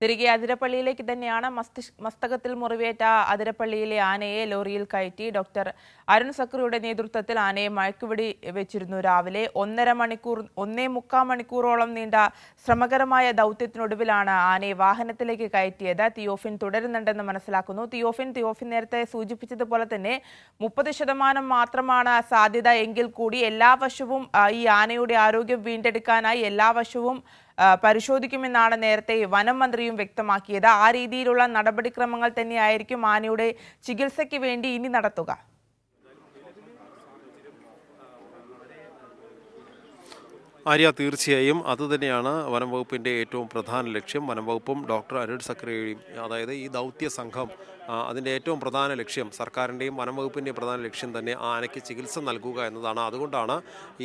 തിരികെ അതിരപ്പള്ളിയിലേക്ക് തന്നെയാണ്. മസ്തകത്തിൽ മുറിവേറ്റ അതിരപ്പള്ളിയിലെ ആനയെ ലോറിയിൽ കയറ്റി ഡോക്ടർ അരുൺ സക്രിയുടെ നേതൃത്വത്തിൽ ആനയെ മയക്കുവെടി വെച്ചിരുന്നു. രാവിലെ 1.25 മണിക്കൂറോളം നീണ്ട ശ്രമകരമായ ദൗത്യത്തിനൊടുവിലാണ് ആനയെ വാഹനത്തിലേക്ക് കയറ്റിയത്. തിയോഫിൻ തുടരുന്നുണ്ടെന്ന് മനസ്സിലാക്കുന്നു. തിയോഫിൻ നേരത്തെ സൂചിപ്പിച്ചതുപോലെ തന്നെ 30% മാത്രമാണ് സാധ്യത എങ്കിൽ കൂടി എല്ലാ വശവും ഈ ആനയുടെ ആരോഗ്യം വീണ്ടെടുക്കാനായി എല്ലാ വശവും പരിശോധിക്കുമെന്നാണ് നേരത്തെ വനം മന്ത്രിയും വ്യക്തമാക്കിയത്. ആ രീതിയിലുള്ള നടപടിക്രമങ്ങൾ തന്നെയായിരിക്കും ആനയുടെ ചികിത്സയ്ക്ക് വേണ്ടി ഇനി നടത്തുക. ആര്യ, തീർച്ചയായും അതുതന്നെയാണ് വനം വകുപ്പിൻ്റെ ഏറ്റവും പ്രധാന ലക്ഷ്യം. വനം വകുപ്പും ഡോക്ടർ അരുൺ സക്രിയയും, അതായത് ഈ ദൗത്യ സംഘം, അതിൻ്റെ ഏറ്റവും പ്രധാന ലക്ഷ്യം, സർക്കാരിൻ്റെയും വനം വകുപ്പിൻ്റെയും പ്രധാന ലക്ഷ്യം തന്നെ ആനയ്ക്ക് ചികിത്സ നൽകുക എന്നതാണ്. അതുകൊണ്ടാണ്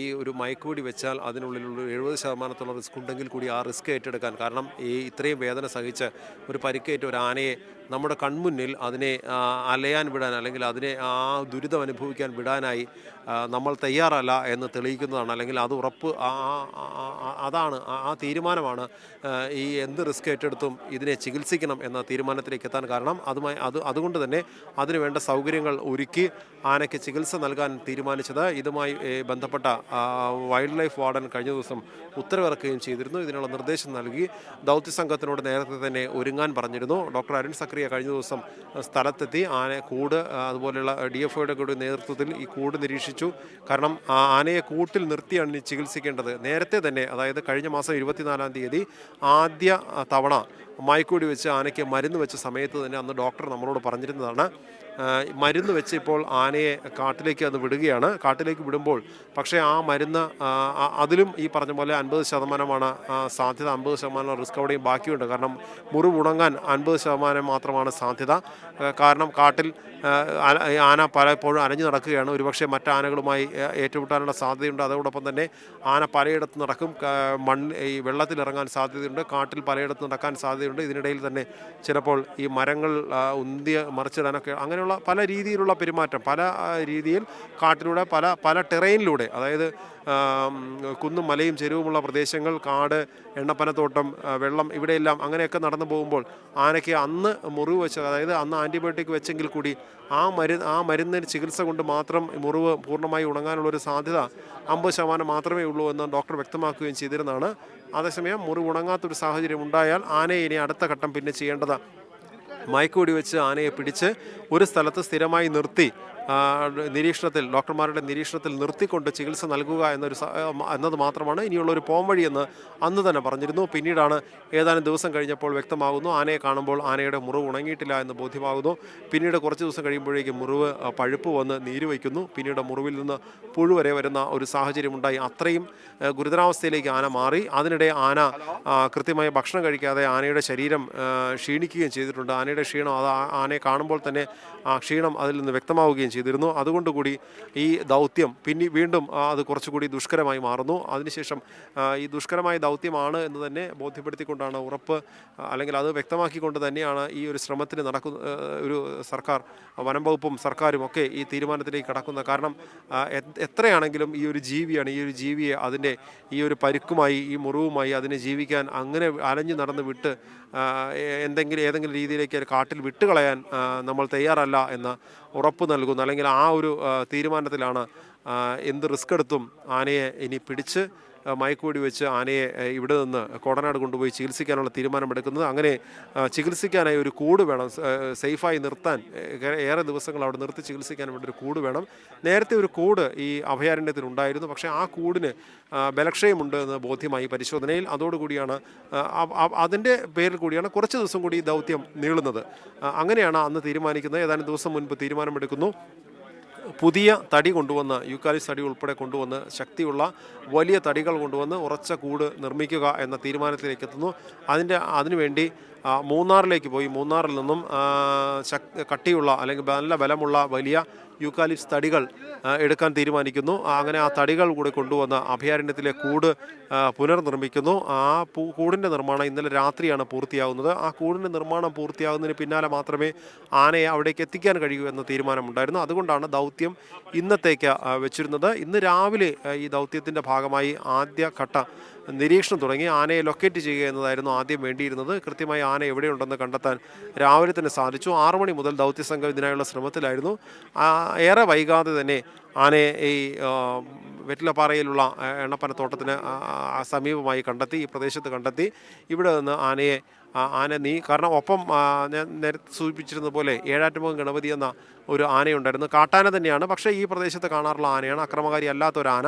ഈ ഒരു മയക്കുവെടി വെച്ചാൽ അതിനുള്ളിലുള്ള 70% റിസ്ക് ഉണ്ടെങ്കിൽ കൂടി ആ റിസ്ക് ഏറ്റെടുക്കാൻ, കാരണം ഈ ഇത്രയും വേദന സഹിച്ച് ഒരു പരിക്കേറ്റ ഒരു ആനയെ നമ്മുടെ കൺമുന്നിൽ അതിനെ അലയാൻ വിടാൻ, അല്ലെങ്കിൽ അതിനെ ആ ദുരിതം അനുഭവിക്കാൻ വിടാനായി നമ്മൾ തയ്യാറല്ല എന്ന് തെളിയിക്കുന്നതാണ്. അല്ലെങ്കിൽ അത് ഉറപ്പ്, അതാണ് ആ തീരുമാനമാണ് ഈ എന്ത് റിസ്ക് ഏറ്റെടുത്തും ഇതിനെ ചികിത്സിക്കണം എന്ന തീരുമാനത്തിലേക്ക് എത്താൻ കാരണം. അതുകൊണ്ട് തന്നെ അതിനുവേണ്ട സൗകര്യങ്ങൾ ഒരുക്കി ആനയ്ക്ക് ചികിത്സ നൽകാൻ തീരുമാനിച്ചത്. ഇതുമായി ബന്ധപ്പെട്ട വൈൽഡ് ലൈഫ് വാർഡൻ കഴിഞ്ഞ ദിവസം ഉത്തരവിറക്കുകയും ചെയ്തിരുന്നു. ഇതിനുള്ള നിർദ്ദേശം നൽകി ദൗത്യസംഘത്തിനോട് നേരത്തെ തന്നെ ഒരുങ്ങാൻ പറഞ്ഞിരുന്നു. ഡോക്ടർ അരുൺ സക്രിയ കഴിഞ്ഞ ദിവസം സ്ഥലത്തെത്തി കൂട്, അതുപോലെയുള്ള DFOയുടെ കൂടി നേതൃത്വത്തിൽ ഈ കൂട് നിരീക്ഷിച്ചു. കാരണം ആനയെ കൂട്ടിൽ നിർത്തിയാണ് ചികിത്സിക്കേണ്ടത്. നേരത്തെ തന്നെ, അതായത് കഴിഞ്ഞ മാസം 24-ാം തീയതി ആദ്യ തവണ മയക്കുവെടി വെച്ച് ആനയ്ക്ക് മരുന്ന് വെച്ച സമയത്ത് തന്നെ അന്ന് ഡോക്ടർ നമ്മളോട് പറഞ്ഞിരുന്നതാണ്. മരുന്ന് വെച്ച് ഇപ്പോൾ ആനയെ കാട്ടിലേക്ക് അത് വിടുകയാണ്. കാട്ടിലേക്ക് വിടുമ്പോൾ പക്ഷേ ആ മരുന്ന് അതിലും ഈ പറഞ്ഞ പോലെ 50% സാധ്യത, 50% റിസ്ക് അവിടെയും ബാക്കിയുണ്ട്. കാരണം മുറിവ് ഉണങ്ങാൻ 50% മാത്രമാണ് സാധ്യത. കാരണം കാട്ടിൽ ആന പലപ്പോഴും അലഞ്ഞു നടക്കുകയാണ്. ഒരുപക്ഷെ മറ്റാനകളുമായി ഏറ്റുമുട്ടാനുള്ള സാധ്യതയുണ്ട്. അതോടൊപ്പം തന്നെ ആന പലയിടത്ത് നടക്കും. ഈ വെള്ളത്തിലിറങ്ങാൻ സാധ്യതയുണ്ട്. കാട്ടിൽ പലയിടത്ത് നടക്കാൻ സാധ്യതയുണ്ട്. ഇതിനിടയിൽ തന്നെ ചിലപ്പോൾ ഈ മരങ്ങൾ ഉന്തിയ മറിച്ചിടാനൊക്കെ, അങ്ങനെയുള്ള പല രീതിയിലുള്ള പെരുമാറ്റം, പല രീതിയിൽ കാട്ടിലൂടെ പല ടെറൈനിലൂടെ, അതായത് കുന്നും മലയും ചെരുവുമുള്ള പ്രദേശങ്ങൾ, കാട്, എണ്ണപ്പനത്തോട്ടം, വെള്ളം, ഇവിടെയെല്ലാം അങ്ങനെയൊക്കെ നടന്നു പോകുമ്പോൾ ആനയ്ക്ക് അന്ന് മുറിവ് വെച്ച്, അതായത് അന്ന് ആൻറ്റിബയോട്ടിക് വെച്ചെങ്കിൽ കൂടി ആ മരുന്നിന് ചികിത്സ കൊണ്ട് മാത്രം മുറിവ് പൂർണ്ണമായി ഉണങ്ങാനുള്ളൊരു സാധ്യത 50% മാത്രമേ ഉള്ളൂ എന്ന് ഡോക്ടർ വ്യക്തമാക്കുകയും ചെയ്തിരുന്നതാണ്. അതേസമയം മുറിവ് ഉണങ്ങാത്തൊരു സാഹചര്യം ഉണ്ടായാൽ ആനയെ ഇനി അടുത്ത ഘട്ടം പിന്നെ ചെയ്യേണ്ടത് മയക്കുവെടി വെച്ച് ആനയെ പിടിച്ച് ഒരു സ്ഥലത്ത് സ്ഥിരമായി നിർത്തി നിരീക്ഷണത്തിൽ, ഡോക്ടർമാരുടെ നിരീക്ഷണത്തിൽ നിർത്തിക്കൊണ്ട് ചികിത്സ നൽകുക എന്നത് മാത്രമാണ് ഇനിയുള്ളൊരു പോംവഴിയെന്ന് അന്ന് തന്നെ പറഞ്ഞിരുന്നു. പിന്നീടാണ് ഏതാനും ദിവസം കഴിഞ്ഞപ്പോൾ വ്യക്തമാകുന്നു, ആനയെ കാണുമ്പോൾ ആനയുടെ മുറിവ് ഉണങ്ങിയിട്ടില്ല എന്ന് ബോധ്യമാകുന്നു. പിന്നീട് കുറച്ച് ദിവസം കഴിയുമ്പോഴേക്കും മുറിവ് പഴുപ്പ് വന്ന് നീര് വയ്ക്കുന്നു. പിന്നീട് മുറിവിൽ നിന്ന് പുഴു വരെ വരുന്ന ഒരു സാഹചര്യമുണ്ടായി. അത്രയും ഗുരുതരാവസ്ഥയിലേക്ക് ആന മാറി. അതിനിടെ ആന കൃത്യമായ ഭക്ഷണം കഴിക്കാതെ ആനയുടെ ശരീരം ക്ഷീണിക്കുകയും ചെയ്തിട്ടുണ്ട്. ആനയുടെ ക്ഷീണം, അത് ആനയെ കാണുമ്പോൾ തന്നെ ആ ക്ഷീണം അതിൽ നിന്ന് വ്യക്തമാവുകയും ചെയ്തിരുന്നു. അതുകൊണ്ടുകൂടി ഈ ദൗത്യം വീണ്ടും അത് കുറച്ചുകൂടി ദുഷ്കരമായി മാറുന്നു. അതിനുശേഷം ഈ ദുഷ്കരമായ ദൗത്യമാണ് എന്ന് തന്നെ ബോധ്യപ്പെടുത്തിക്കൊണ്ടാണ് ഉറപ്പ്, അല്ലെങ്കിൽ അത് വ്യക്തമാക്കിക്കൊണ്ട് തന്നെയാണ് ഈ ഒരു ശ്രമത്തിന് ഒരു സർക്കാർ, വനം വകുപ്പും സർക്കാരും ഒക്കെ ഈ തീരുമാനത്തിലേക്ക് കടക്കുന്നത്. കാരണം എത്രയാണെങ്കിലും ഈ ഒരു ജീവിയെ അതിൻ്റെ ഈ ഒരു പരിക്കുമായി, ഈ മുറിവുമായി അതിനെ ജീവിക്കാൻ അങ്ങനെ അലഞ്ഞു നടന്ന് വിട്ട് ഏതെങ്കിലും രീതിയിലേക്ക് കാട്ടിൽ വിട്ടുകളയാൻ നമ്മൾ തയ്യാറല്ല എന്ന് ഉറപ്പ് നൽകുന്നു. അല്ലെങ്കിൽ ആ ഒരു തീരുമാനത്തിലാണ് എന്ത് റിസ്ക് എടുത്തും ആനയെ ഇനി പിടിച്ച് മയക്കുവെടി വെച്ച് ആനയെ ഇവിടെ നിന്ന് കോടനാട് കൊണ്ടുപോയി ചികിത്സിക്കാനുള്ള തീരുമാനമെടുക്കുന്നത്. അങ്ങനെ ചികിത്സിക്കാനായി ഒരു കൂട് വേണം, സേഫായി നിർത്താൻ, ഏറെ ദിവസങ്ങൾ അവിടെ നിർത്തി ചികിത്സിക്കാൻ വേണ്ടി ഒരു കൂട് വേണം. നേരത്തെ ഒരു കൂട് ഈ അഭയാരണ്യത്തിൽ ഉണ്ടായിരുന്നു. പക്ഷേ ആ കൂടിന് ബലക്ഷയമുണ്ട് എന്ന് ബോധ്യമായി പരിശോധനയിൽ. അതോടുകൂടിയാണ്, അതിൻ്റെ പേരിൽ കൂടിയാണ് കുറച്ച് ദിവസം കൂടി ഈ ദൗത്യം നീളുന്നത്. അങ്ങനെയാണ് അന്ന് തീരുമാനിക്കുന്നത്. ഏതാനും ദിവസം മുൻപ് തീരുമാനമെടുക്കുന്നു. പുതിയ തടി കൊണ്ടുവന്ന്, യൂക്കാലിപ്റ്റസ് തടി ഉൾപ്പെടെ കൊണ്ടുവന്ന്, ശക്തിയുള്ള വലിയ തടികൾ കൊണ്ടുവന്ന് ഉറച്ച കൂട് നിർമ്മിക്കുക എന്ന തീരുമാനത്തിലേക്ക് എത്തുന്നു. അതിനുവേണ്ടി മൂന്നാറിലേക്ക് പോയി മൂന്നാറിൽ നിന്നും കട്ടിയുള്ള, അല്ലെങ്കിൽ നല്ല ബലമുള്ള വലിയ യൂക്കാലിപ്റ്റസ് തടികൾ എടുക്കാൻ തീരുമാനിക്കുന്നു. അങ്ങനെ ആ തടികൾ കൂടെ കൊണ്ടുവന്ന് അഭയാരണ്യത്തിലെ കൂട് പുനർനിർമ്മിക്കുന്നു. ആ കൂടിൻ്റെ നിർമ്മാണം ഇന്നലെ രാത്രിയാണ് പൂർത്തിയാകുന്നത്. ആ കൂടിൻ്റെ നിർമ്മാണം പൂർത്തിയാകുന്നതിന് പിന്നാലെ മാത്രമേ ആനയെ അവിടേക്ക് എത്തിക്കാൻ കഴിയൂ എന്ന തീരുമാനമുണ്ടായിരുന്നു. അതുകൊണ്ടാണ് ദൗത്യം ഇന്നത്തേക്ക് വെച്ചിരുന്നത്. ഇന്ന് രാവിലെ ഈ ദൗത്യത്തിൻ്റെ ഭാഗമായി ആദ്യഘട്ട നിരീക്ഷണം തുടങ്ങി. ആനയെ ലൊക്കേറ്റ് ചെയ്യുക എന്നതായിരുന്നു ആദ്യം വേണ്ടിയിരുന്നത്. കൃത്യമായി ആന എവിടെയുണ്ടെന്ന് കണ്ടെത്താൻ രാവിലെ തന്നെ സാധിച്ചു. 6 മണി മുതൽ ദൗത്യസംഘം ഇതിനായുള്ള ശ്രമത്തിലായിരുന്നു. ഏറെ വൈകാതെ തന്നെ ആനയെ ഈ വെറ്റിലപ്പാറയിലുള്ള എണ്ണപ്പനത്തോട്ടത്തിന് സമീപമായി കണ്ടെത്തി, ഈ പ്രദേശത്ത് കണ്ടെത്തി. ഇവിടെ നിന്ന് ആന കാരണം ഒപ്പം ഞാൻ നേരത്തെ സൂചിപ്പിച്ചിരുന്ന പോലെ ഏഴാറ്റുമുഖം ഗണപതി എന്ന ഒരു ആനയുണ്ടായിരുന്നു. കാട്ടാന തന്നെയാണ്, പക്ഷേ ഈ പ്രദേശത്ത് കാണാറുള്ള ആനയാണ്, അക്രമകാരി അല്ലാത്ത ഒരു ആന.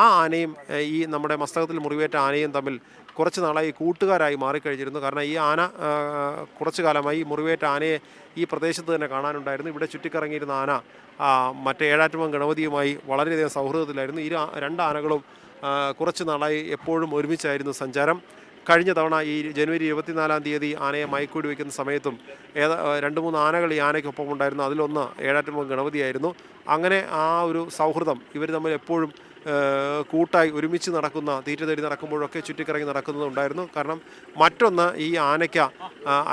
ആ ആനയും ഈ നമ്മുടെ മസ്തകത്തിൽ മുറിവേറ്റ ആനയും തമ്മിൽ കുറച്ച് നാളായി കൂട്ടുകാരായി മാറിക്കഴിഞ്ഞിരുന്നു. കാരണം ഈ ആന കുറച്ചു കാലമായി മുറിവേറ്റ ആനയെ ഈ പ്രദേശത്ത് തന്നെ കാണാനുണ്ടായിരുന്നു. ഇവിടെ ചുറ്റിക്കറങ്ങിയിരുന്ന ആന മറ്റേ ഏഴാറ്റുമുഖം ഗണപതിയുമായി വളരെയധികം സൗഹൃദത്തിലായിരുന്നു. ഈ രണ്ട് ആനകളും കുറച്ച് നാളായി എപ്പോഴും ഒരുമിച്ചായിരുന്നു സഞ്ചാരം. കഴിഞ്ഞ തവണ ഈ ജനുവരി 24-ാം തീയതി ആനയെ മയക്കുവെടി വയ്ക്കുന്ന സമയത്തും 2-3 ആനകൾ ഈ ആനയ്ക്കൊപ്പം ഉണ്ടായിരുന്നു. അതിലൊന്ന് ഏഴാറ്റുമുഖം ഗണപതിയായിരുന്നു. അങ്ങനെ ആ ഒരു സൗഹൃദം ഇവർ തമ്മിൽ എപ്പോഴും കൂട്ടായി ഒരുമിച്ച് നടക്കുന്ന, തീറ്റ തേടി നടക്കുമ്പോഴൊക്കെ ചുറ്റിക്കറങ്ങി നടക്കുന്നതുണ്ടായിരുന്നു. കാരണം മറ്റൊന്ന്, ഈ ആനയ്ക്ക്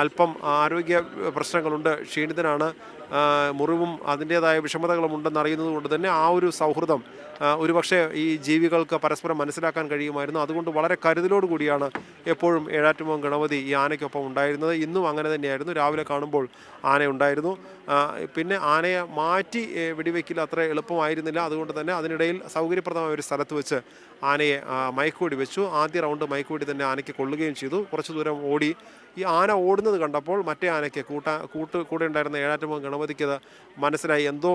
അല്പം ആരോഗ്യ പ്രശ്നങ്ങളുണ്ട്, ക്ഷീണിതനാണ്, മുറിവും അതിൻ്റേതായ വിഷമതകളും ഉണ്ടെന്ന് അറിയുന്നത് കൊണ്ട് തന്നെ ആ ഒരു സൗഹൃദം ഒരുപക്ഷെ ഈ ജീവികൾക്ക് പരസ്പരം മനസ്സിലാക്കാൻ കഴിയുമായിരുന്നു. അതുകൊണ്ട് വളരെ കരുതലോടുകൂടിയാണ് എപ്പോഴും ഏഴാറ്റുമുഖം ഗണപതി ഈ ആനയ്ക്കൊപ്പം ഉണ്ടായിരുന്നത്. ഇന്നും അങ്ങനെ തന്നെയായിരുന്നു. രാവിലെ കാണുമ്പോൾ ആന ഉണ്ടായിരുന്നു. പിന്നെ ആനയെ മാറ്റി വെടിവെക്കില്ല അത്ര എളുപ്പമായിരുന്നില്ല. അതുകൊണ്ട് തന്നെ അതിനിടയിൽ സൗകര്യപ്രദമായ ഒരു സ്ഥലത്ത് വെച്ച് ആനയെ മയക്കുവെടി വെച്ചു. ആദ്യ റൗണ്ട് മയക്കുവെടി തന്നെ ആനയ്ക്ക് കൊള്ളുകയും ചെയ്തു. കുറച്ച് ദൂരം ഓടി. ഈ ആന ഓടുന്നത് കണ്ടപ്പോൾ മറ്റേ ആനയ്ക്ക് കൂടെ ഉണ്ടായിരുന്ന ഏഴാറ്റുമുഖം ഗണപതിക്ക് അത് മനസ്സിലായി, എന്തോ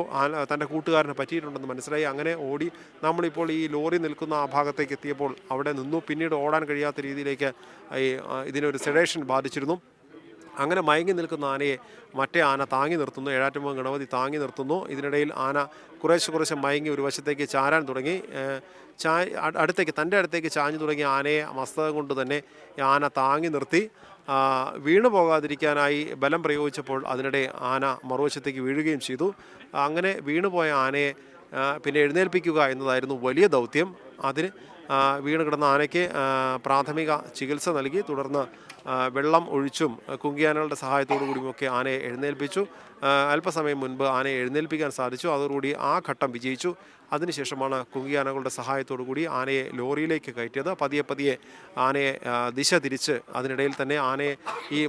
തൻ്റെ കൂട്ടുകാരന് പറ്റിയിട്ടുണ്ടെന്ന് മനസ്സിലായി. അങ്ങനെ ഓടി. നമ്മളിപ്പോൾ ഈ ലോറി നിൽക്കുന്ന ആ ഭാഗത്തേക്ക് എത്തിയപ്പോൾ അവിടെ നിന്നു. പിന്നീട് ഓടാൻ കഴിയാത്ത രീതിയിലേക്ക് ഇതിനൊരു സെഡേഷൻ ബാധിച്ചിരുന്നു. അങ്ങനെ മയങ്ങി നിൽക്കുന്ന ആനയെ മറ്റേ ആന താങ്ങി നിർത്തുന്നു. ഏഴാറ്റുമുഖം ഗണപതി താങ്ങി നിർത്തുന്നു. ഇതിനിടയിൽ ആന കുറേശ്ശെ മയങ്ങി ഒരു വശത്തേക്ക് ചാരാൻ തുടങ്ങി. തൻ്റെ അടുത്തേക്ക് ചാഞ്ഞു തുടങ്ങിയ ആനയെ മസ്തകം കൊണ്ട് തന്നെ ആന താങ്ങി നിർത്തി. വീണു പോകാതിരിക്കാനായി ബലം പ്രയോഗിച്ചപ്പോൾ അതിനിടെ ആന മറുവശത്തേക്ക് വീഴുകയും ചെയ്തു. അങ്ങനെ വീണുപോയ ആനയെ പിന്നെ എഴുന്നേൽപ്പിക്കുക എന്നതായിരുന്നു വലിയ ദൗത്യം. അതിന് വീണ് കിടന്ന ആനയ്ക്ക് പ്രാഥമിക ചികിത്സ നൽകി. തുടർന്ന് വെള്ളം ഒഴിച്ചും കുങ്കിയാനകളുടെ സഹായത്തോടു കൂടിയുമൊക്കെ ആനയെ എഴുന്നേൽപ്പിച്ചു. അല്പസമയം മുൻപ് ആനയെ എഴുന്നേൽപ്പിക്കാൻ സാധിച്ചു. അതോടുകൂടി ആ ഘട്ടം വിജയിച്ചു. അതിനുശേഷമാണ് കുങ്കിയാനകളുടെ സഹായത്തോടു കൂടി ആനയെ ലോറിയിലേക്ക് കയറ്റിയത്. പതിയെ ആനയെ ദിശ തിരിച്ച്, അതിനിടയിൽ തന്നെ ആനയെ ഈ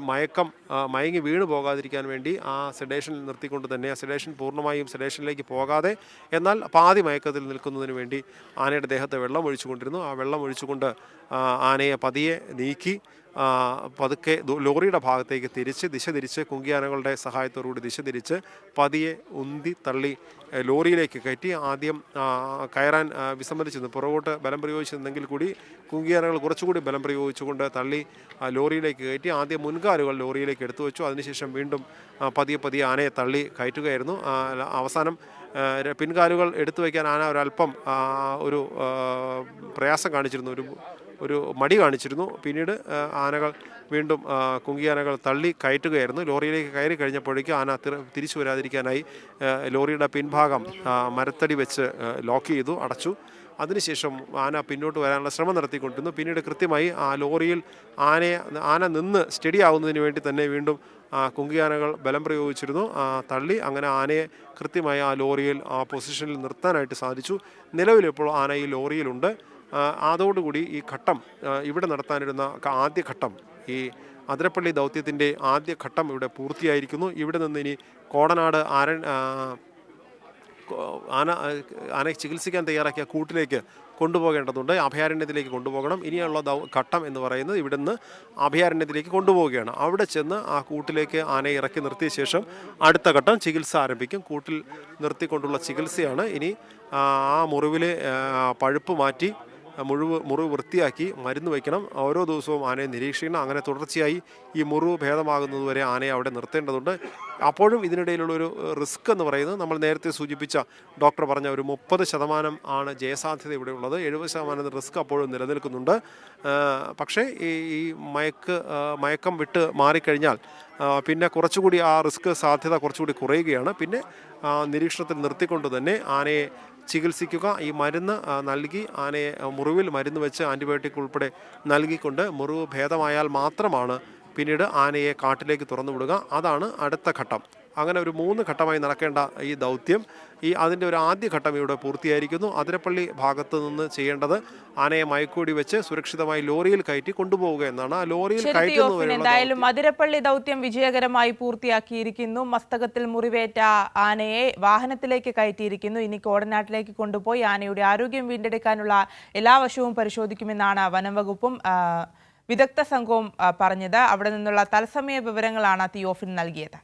മയങ്ങി വീണു പോകാതിരിക്കാൻ വേണ്ടി ആ സെഡേഷനിൽ നിർത്തിക്കൊണ്ട് തന്നെ, സെഡേഷൻ പൂർണ്ണമായും സെഡേഷനിലേക്ക് പോകാതെ എന്നാൽ പാതി മയക്കത്തിൽ നിൽക്കുന്നതിന് വേണ്ടി ആനയുടെ ദേഹത്ത് വെള്ളം ഒഴിച്ചുകൊണ്ടിരുന്നു. ആ വെള്ളം ഒഴിച്ചുകൊണ്ട് ആനയെ പതിയെ നീക്കി പതുക്കെ ലോറിയുടെ ഭാഗത്തേക്ക് ദിശ തിരിച്ച് കുങ്കിയാനകളുടെ സഹായത്തോടുകൂടി ദിശ തിരിച്ച് പതിയെ ഉന്തി തള്ളി ലോറിയിലേക്ക് കയറ്റി. ആദ്യം കയറാൻ വിസമ്മതിച്ചിരുന്നു, പുറകോട്ട് ബലം പ്രയോഗിച്ചിരുന്നെങ്കിൽ കൂടി കുങ്കിയാനകൾ കുറച്ചുകൂടി ബലം പ്രയോഗിച്ചുകൊണ്ട് തള്ളി ലോറിയിലേക്ക് കയറ്റി. ആദ്യം മുൻകാലുകൾ ലോറിയിലേക്ക് എടുത്തു വെച്ചു. അതിനുശേഷം വീണ്ടും പതിയെ ആനയെ തള്ളി കയറ്റുകയായിരുന്നു. അവസാനം പിൻകാലുകൾ എടുത്തു വയ്ക്കാൻ ആന ഒരല്പം ഒരു പ്രയാസം കാണിച്ചിരുന്നു, ഒരു മടി കാണിച്ചിരുന്നു. പിന്നീട് ആനകൾ വീണ്ടും കുങ്കിയാനകൾ തള്ളി കയറ്റുകയായിരുന്നു. ലോറിയിലേക്ക് കയറി കഴിഞ്ഞപ്പോഴേക്കും ആന തിരിച്ചു വരാതിരിക്കാനായി ലോറിയുടെ പിൻഭാഗം മരത്തടി വെച്ച് ലോക്ക് ചെയ്തു, അടച്ചു. അതിനുശേഷം ആന പിന്നോട്ട് വരാനുള്ള ശ്രമം നടത്തിക്കൊണ്ടിരുന്നു. പിന്നീട് കൃത്യമായി ആ ലോറിയിൽ ആന നിന്ന് സ്റ്റഡി ആവുന്നതിന് വേണ്ടി തന്നെ വീണ്ടും കുങ്കിയാനകൾ ബലം പ്രയോഗിച്ചിരുന്നു, തള്ളി. അങ്ങനെ ആനയെ കൃത്യമായി ആ ലോറിയിൽ ആ പൊസിഷനിൽ നിർത്താനായിട്ട് സാധിച്ചു. നിലവിലിപ്പോൾ ആന ഈ ലോറിയിലുണ്ട്. അതോടുകൂടി ഈ ഘട്ടം ഇവിടെ നടത്താനിരുന്ന ആദ്യ ഘട്ടം, ഈ അതിരപ്പള്ളി ദൗത്യത്തിൻ്റെ ആദ്യ ഘട്ടം ഇവിടെ പൂർത്തിയായിരിക്കുന്നു. ഇവിടെ നിന്ന് ഇനി കോടനാട് ആനയെ ചികിത്സിക്കാൻ തയ്യാറാക്കിയ കൂട്ടിലേക്ക് കൊണ്ടുപോകേണ്ടതുണ്ട്. അഭയാരണ്യത്തിലേക്ക് കൊണ്ടുപോകണം. ഇനിയുള്ള ഘട്ടം എന്ന് പറയുന്നത് ഇവിടെ നിന്ന് അഭയാരണ്യത്തിലേക്ക് കൊണ്ടുപോവുകയാണ്. അവിടെ ചെന്ന് ആ കൂട്ടിലേക്ക് ആനയെ ഇറക്കി നിർത്തിയ ശേഷം അടുത്ത ഘട്ടം ചികിത്സ ആരംഭിക്കും. കൂട്ടിൽ നിർത്തിക്കൊണ്ടുള്ള ചികിത്സയാണ്. ഇനി ആ മുറിവിലെ പഴുപ്പ് മാറ്റി മുറിവ് വൃത്തിയാക്കി മരുന്ന് വയ്ക്കണം. ഓരോ ദിവസവും ആനയെ നിരീക്ഷിക്കണം. അങ്ങനെ തുടർച്ചയായി ഈ മുറിവ് ഭേദമാകുന്നതുവരെ ആനയെ അവിടെ നിർത്തേണ്ടതുണ്ട്. അപ്പോഴും ഇതിനിടയിലുള്ളൊരു റിസ്ക് എന്ന് പറയുന്നത് നമ്മൾ നേരത്തെ സൂചിപ്പിച്ച ഡോക്ടർ പറഞ്ഞ ഒരു 30% ആണ് ജയസാധ്യത ഇവിടെ ഉള്ളത്. 70% റിസ്ക് അപ്പോഴും നിലനിൽക്കുന്നുണ്ട്. പക്ഷേ ഈ മയക്കം വിട്ട് മാറിക്കഴിഞ്ഞാൽ പിന്നെ കുറച്ചുകൂടി ആ റിസ്ക് സാധ്യത കുറച്ചുകൂടി കുറയുകയാണ്. പിന്നെ നിരീക്ഷണത്തിൽ നിർത്തിക്കൊണ്ട് തന്നെ ആനയെ ചികിത്സിക്കുക. ഈ മരുന്ന് നൽകി ആനയെ മുറിവിൽ മരുന്ന് വെച്ച് ആൻറ്റിബയോട്ടിക് ഉൾപ്പെടെ നൽകിക്കൊണ്ട് മുറിവ് ഭേദമായാൽ മാത്രമാണ് പിന്നീട് ആനയെ കാട്ടിലേക്ക് തുറന്നു വിടുക. അതാണ് അടുത്ത ഘട്ടം. അങ്ങനെ ഒരു 3 ഘട്ടമായി നടക്കേണ്ട ഈ ദൗത്യം അതിൻ്റെ ഒരു ആദ്യ ഘട്ടം ഇവിടെ പൂർത്തിയായിരിക്കുന്നു. അതിരപ്പള്ളി ഭാഗത്ത് നിന്ന് ചെയ്യേണ്ടത് ആനയെ മയക്കുവെടി വെച്ച് സുരക്ഷിതമായി ലോറിയിൽ കയറ്റി കൊണ്ടുപോവുക എന്നാണ്. ആ ലോറിയിൽ എന്തായാലും അതിരപ്പള്ളി ദൗത്യം വിജയകരമായി പൂർത്തിയാക്കിയിരിക്കുന്നു. മസ്തകത്തിൽ മുറിവേറ്റ ആനയെ വാഹനത്തിലേക്ക് കയറ്റിയിരിക്കുന്നു. ഇനി കോടനാട്ടിലേക്ക് കൊണ്ടുപോയി ആനയുടെ ആരോഗ്യം വീണ്ടെടുക്കാനുള്ള എല്ലാ വശവും പരിശോധിക്കുമെന്നാണ് വനം വകുപ്പും വിദഗ്ധ സംഘവും പറഞ്ഞത്. അവിടെ നിന്നുള്ള തത്സമയ വിവരങ്ങളാണ് തിയോഫിൻ നൽകിയത്.